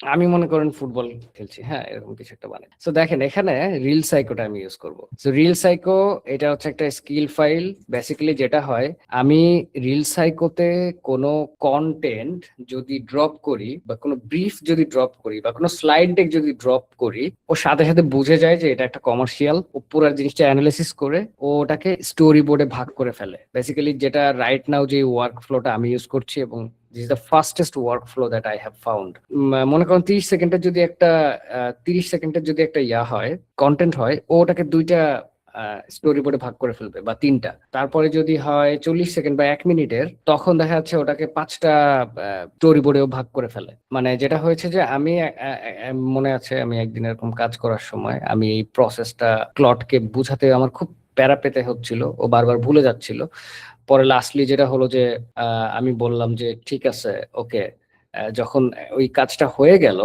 আমি মনে করেন ফুটবল খেলছি, হ্যাঁ, এরকম কিছু একটা বানাই। সো দেখেন এখানে রিল সাইকোটা আমি ইউজ করব। সো রিল সাইকো এটা হচ্ছে একটা স্কিল ফাইল। বেসিক্যালি যেটা হয়, আমি রিল সাইকোতে কোনো কন্টেন্ট যদি ড্রপ করি বা কোনো ব্রিফ যদি ড্রপ করি বা কোনো স্লাইড ডেক যদি ড্রপ করি, ও সাথে সাথে বুঝে যায় যে এটা একটা কমার্শিয়াল। ও পুরো জিনিসটা অ্যানালিসিস করে ও ওটাকে স্টোরি বোর্ডে ভাগ করে ফেলে। বেসিক্যালি যেটা রাইট নাও যে ওয়ার্ক ফ্লোটা আমি ইউজ করছি, এবং this is the fastest work flow that I have found. মনে করেন 30 সেকেন্ডের যদি একটা 30 সেকেন্ডের যদি একটা ইয়া হয়, কন্টেন্ট হয়, ও ওটাকে দুইটা স্টোরি বোর্ডে ভাগ করে ফেলবে বা তিনটা। তারপরে যদি হয় 40 সেকেন্ড বা 1 মিনিটের, তখন দেখা যাচ্ছে ওটাকে 5টা স্টোরি বোর্ডেও ভাগ করে ফেলে। মানে যেটা হয়েছে যে আমি মনে আছে আমি একদিন এরকম কাজ করার সময় আমি এই প্রসেসটা ক্লডকে বুঝাতে আমার খুব প্যারা পেতে হচ্ছিল, ও বারবার ভুলে যাচ্ছিল। পরে লাস্টলি যেটা হলো যে আমি বললাম যে ঠিক আছে, ওকে। যখন ওই কাজটা হয়ে গেল,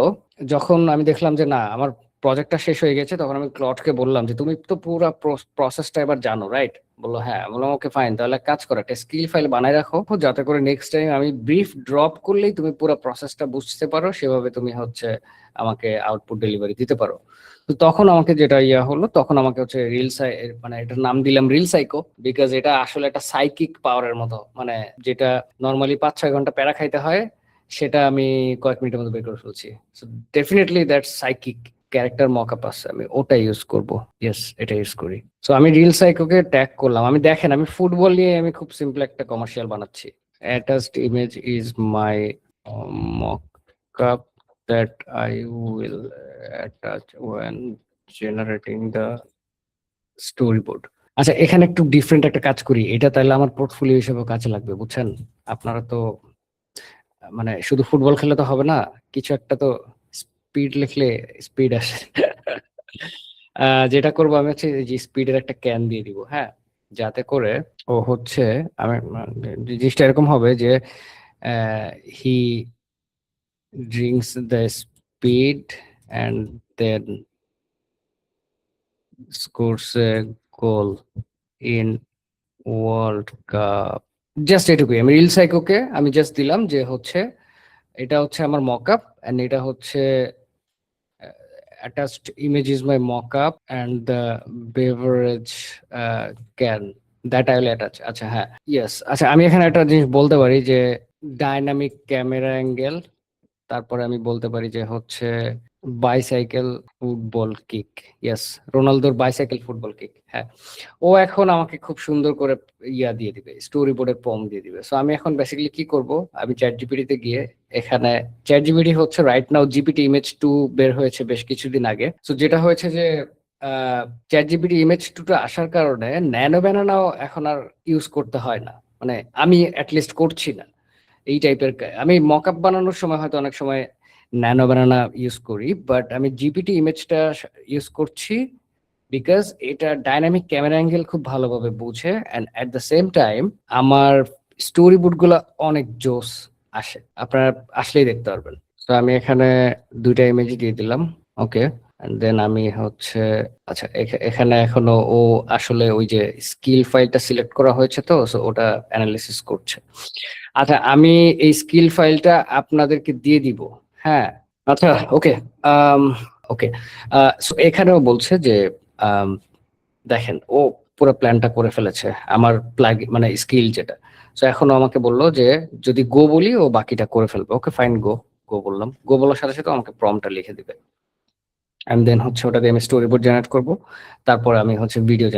যখন আমি দেখলাম যে না আমার প্রজেক্টটা শেষ হয়ে গেছে, তখন আমি ক্লডকে বললাম যে তুমি তো পুরো প্রসেসটা এবার জানো, রাইট? বললো হ্যাঁ। বললাম ওকে ফাইন, তাহলে এক কাজ করো, একটা স্কিল ফাইল বানায় রাখো, যাতে করে নেক্সট টাইম আমি ব্রিফ ড্রপ করলেই তুমি পুরো প্রসেসটা বুঝতে পারো, সেভাবে তুমি হচ্ছে আমাকে আউটপুট ডেলিভারি দিতে পারো। তো তখন আমাকে যেটা ইয়া হলো, তখন আমাকে হচ্ছে মানে এটার নাম দিলাম রিল সাইকো, বিকজ এটা আসলে একটা সাইকিক পাওয়ারের মতো। মানে যেটা নর্মালি 5-6 ঘন্টা প্যারা খাইতে হয়, সেটা আমি কয়েক মিনিটের মধ্যে বের করে ফেলছি। So definitely that psychic character mockup আছে, আমি ওটা ইউজ করব। ইয়েস, এটা ইউজ করি। সো আমি রিল সাইকোকে ট্যাগ করলাম। আমি দেখেন আমি ফুটবল নিয়ে আমি খুব সিম্পল একটা কমার্শিয়াল বানাচ্ছি। Attached image is my mockup that I will attach when generating the storyboard. আচ্ছা, এখানে একটু ডিফারেন্ট একটা কাজ করি, এটা তাহলে আমার পোর্টফোলিও হিসেবে কাজে লাগবে, বুঝছেন? আপনারা তো মানে শুধু ফুটবল খেলে তো হবে না, কিছু একটা তো স্পিড লিখলে স্পিড আসে। যেটা করবো আমি হচ্ছে যে স্পিডের একটা ক্যান দিয়ে দিব, হ্যাঁ, যাতে করে ও হচ্ছে আমি জিনিসটা এরকম হবে যে হি drinks the speed and then scores a goal in world cup. Just এটুকুই। আমি রিল সাইকোকে আমি জাস্ট দিলাম যে হচ্ছে এটা হচ্ছে আমার মকআপ, এন্ড এটা হচ্ছে attached image is my mockup and the beverage can that I will attach. আচ্ছা হ্যাঁ, ইয়েস। আচ্ছা, আমি এখানে একটা জিনিস বলতে পারি যে ডাইনামিক ক্যামেরা অ্যাঙ্গেল, তারপরে আমি বলতে পারি যে হচ্ছে বাইসাইকেল ফুটবল কিক। ইয়েস, রোনালদোর বাইসাইকেল ফুটবল কিক। হ্যাঁ, ও এখন আমাকে খুব সুন্দর করে ইয়া দিয়ে দিবে, স্টোরি বোর্ডের পম দিয়ে দিবে। সো আমি এখন বেসিক্যালি কি করব, আমি চ্যাট জিপিটি তে গিয়ে, এখানে চ্যাট জিপিটি হচ্ছে রাইট নাও জিপিটি ইমেজ 2 বের হয়েছে বেশ কিছুদিন আগে। সো যেটা হয়েছে যে চ্যাট জিপিটি ইমেজ 2 টা আসার কারণে ন্যানো ব্যানানাও এখন আর ইউজ করতে হয় না। মানে আমি অ্যাটলিস্ট করছি না এই টাইপের। আমি মকআপ বানানোর সময় হয়তো অনেক সময় ন্যানো বানানা ইউজ করি, বাট আমি জিপিটি ইমেজটা ইউজ করছি বিকজ এটা ডাইনামিক ক্যামেরা অ্যাঙ্গেল খুব ভালোভাবে বুঝে, and at the same time আমার স্টোরি বুট গুলো অনেক জোস আসে, আপনারা আসলেই দেখতে পারবেন। তো আমি এখানে দুইটা ইমেজ দিয়ে দিলাম, ওকে। দেন আমি হচ্ছে আচ্ছা এখানে এখনো ও আসলে ওই যে স্কিল ফাইলটা সিলেক্ট করা হয়েছে, তো so ওটা অ্যানালিসিস করছে। আচ্ছা, আমি এই স্কিল ফাইলটা আপনাদেরকে দিয়ে দিব। হ্যাঁ, আচ্ছা, ওকে। ওকে, সো এখানেও বলছে যে আম, দেখেন ও পুরো প্ল্যানটা করে ফেলেছে আমার প্লাগ মানে স্কিল যেটা। সো এখনো আমাকে বললো যে যদি গো বলি ও বাকিটা করে ফেলবে। ওকে ফাইন, গো। গো বললাম, গো বলার সাথে সাথে আমাকে প্রম্পটটা লিখে দিবে, এন্ড দেন হচ্ছে ওটা দিয়ে আমি স্টোরি বোর্ড জেনারেট করবো। তারপর আমি হচ্ছে ভিডিও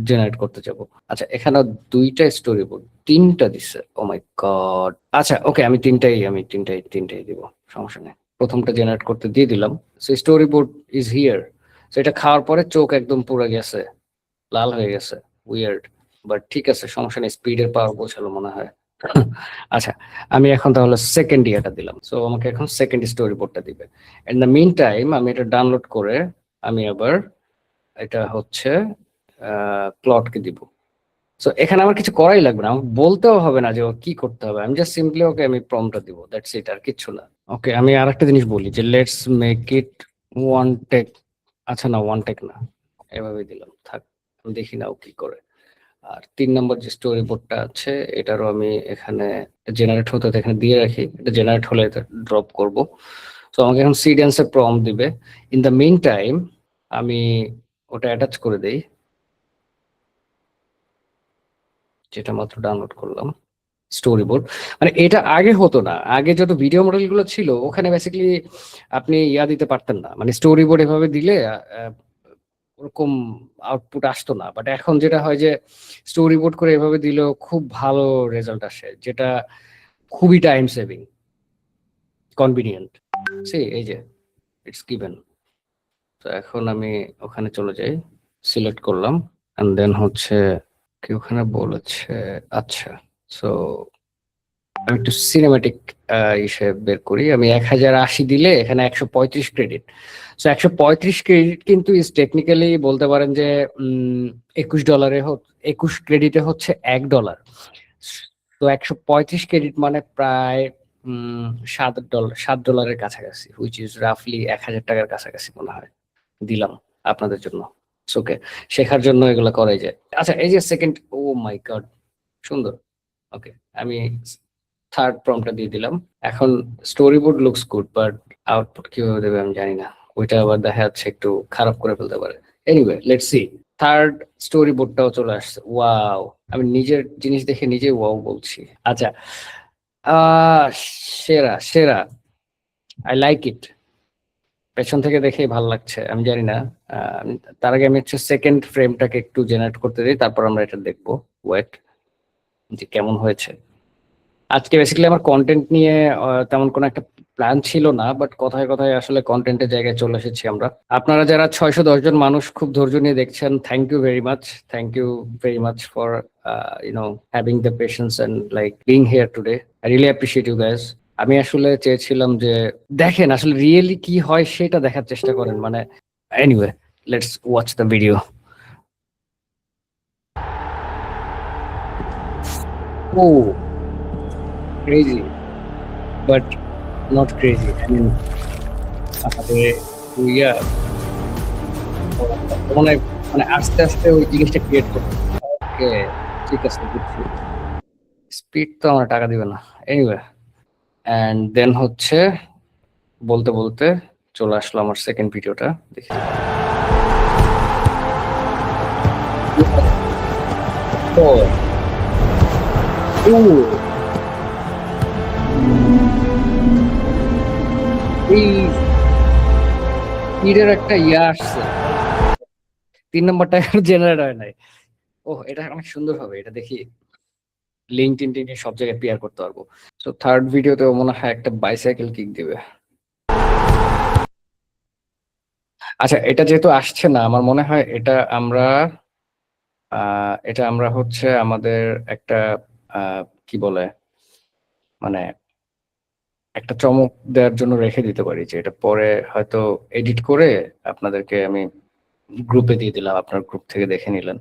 জেনারেট করতে যাব। আচ্ছা, এখানে দুইটা স্টোরি বোর্ড, তিনটা দিচ্ছে, ও মাই গড। আচ্ছা, ওকে, আমি তিনটাই দিব, সমস্যা নেই। প্রথমটা জেনারেট করতে দিয়ে দিলাম। So story board is here. তো এটা খাওয়ার পরে চোখ একদম পুরো গেছে, লাল হয়ে গেছে। উইয়ার্ড, বাট ঠিক আছে, সমস্যা নেই, স্পিডের পাওয়ার বোঝালো মনে হয়। আচ্ছা, আমি এখন তাহলে সেকেন্ড ইয়ারটা দিলাম। সো আমাকে এখন সেকেন্ড স্টোরি বোর্ডটা দিবে। ইন দ্য মিন টাইম আমি এটা ডাউনলোড করে আমি আবার এটা হচ্ছে প্লটকে দিব। সো এখানে আমার কিছু করাই লাগবে না, আমাকে বলতেও হবে না যে ও কি করতে হবে। আমি জাস্ট সিম্পলি ওকে আমি প্রম্পটটা দিব, দ্যাটস ইট, আর কিচ্ছু না। ওকে, আমি আরেকটা জিনিস বলি যে let's make it one take. আচ্ছা না, ওয়ান টেক না, এভাবেই দিলাম, থাক। আমি দেখি না ও কি করে। আর 3 নম্বর যে স্টোরি বোর্ডটা আছে, এটারও আমি এখানে জেনারেট হতে এখানে দিয়ে রাখি, এটা জেনারেট হলে এটা ড্রপ করব। তো আমাকে এখন সি ড্যান্সের প্রম্পট দিবে। ইন দ্য মেইন টাইম আমি ওটা অ্যাটাচ করে দেই, যেটা মাত্র ডাউনলোড করলাম, স্টোরি বোর্ড। মানে এটা আগে হতো না, আগে যত ভিডিও মডেল গুলো ছিল ওখানে বেসিক্যালি আপনি দিতে পারতেন না, মানে স্টোরি বোর্ড এভাবে দিলে ওরকম আউটপুট আসতো না। বাট এখন যেটা হয় যে স্টোরি বোর্ড করে এভাবে দিলেও খুব ভালো রেজাল্ট আসে, যেটা খুবই টাইম সেভিং, কনভিনিয়েন্ট। সে এই যে ইটস গিভেন। তো এখন আমি ওখানে চলে যাই, সিলেক্ট করলাম, এন্ড দেন হচ্ছে কি ওখানে বলেছে, আচ্ছা সো আমি একটু সিনেমাটিক হিসেবে বের করি। আমি 1080 দিলে এখানে 135 ক্রেডিট। সো 135 ক্রেডিট কিন্তু ইজ টেকনিক্যালি বলতে পারেন যে $21 21 ক্রেডিটে হচ্ছে $1। তো 135 ক্রেডিট মানে প্রায় $7 কাছাকাছি, হুইচ ইজ রাফলি $1000 কাছাকাছি মনে হয় দিলাম আপনাদের জন্য। ওকে, শেখার জন্য এগুলো করাই যায়। আচ্ছা এই যে সেকেন্ড, ও মাই গড, সুন্দর। ওকে, আমি থার্ড প্রম্পটটা দিয়ে দিলাম। এখন story board looks good, but output কিভাবে দেবে আমি জানি না। ওইটা আবার দেখা যাচ্ছে একটু খারাপ করে ফেলতে পারে। Anyway let's see. Third story বোর্ডটাও চলে আসছে, ওয়াও। আমি নিজের জিনিস দেখে নিজে ওয়াও বলছি। আচ্ছা, আহ সেরা সেরা, আই লাইক ইট। পেছন থেকে দেখেই ভালো লাগছে, আমি জানি না। তার আগে আমি হচ্ছে সেকেন্ড ফ্রেমটাকে একটু জেনারেট করতে দিই, তারপর আমরা এটা দেখবো। ওয়েট, যে কেমন হয়েছে। আজকে বেসিক্যালি আমার কন্টেন্ট নিয়ে তেমন কোনো একটা প্ল্যান ছিল না, বাট কথায় কথায় আসলে কন্টেন্টের জায়গায় চলে এসেছি আমরা। আপনারা যারা 610 জন মানুষ খুব ধৈর্য নিয়ে দেখছেন, thank you very much. Thank you very much for having the patience and like being here today. I really appreciate you guys. আমি আসলে চেয়েছিলাম যে দেখেন আসলে রিয়েলি কি হয় সেটা দেখার চেষ্টা করেন, মানে anyway let's watch the video. ও crazy, but not crazy. I mean আমাদের ইয়া মানে মানে আস্তে আস্তে ওই জিনিসটা ক্রিয়েট করতে। ওকে, ঠিক আছে, বুঝছি। স্পিড তো আমার টাকা দিবে না। এনিওয়ে, এন্ড দেন হচ্ছে বলতে বলতে চলে আসলো আমার সেকেন্ড ভিডিওটা, দেখি। ও ও, এই স্পিডের একটা আসছে। 3 নম্বরটা এখন জেনারেট হয় নাই। ও, এটা অনেক সুন্দর হবে, এটা দেখি লিঙ্কডইন টিনে সব জায়গায় পেয়ার করতে পারবো। তো থার্ড ভিডিওতে মনে হয় একটা বাইসাইকেল কিক দিবে। আচ্ছা, এটা যেহেতু আসছে না, আমার মনে হয় এটা আমরা হচ্ছে আমাদের একটা কি বলে, মানে একটা চমক দেওয়ার জন্য রেখে দিতে পারি, যে এটা পরে হয়তো এডিট করে আপনাদেরকে আমি গ্রুপে দিয়ে দিলাম, আপনার গ্রুপ থেকে দেখে নিলেন।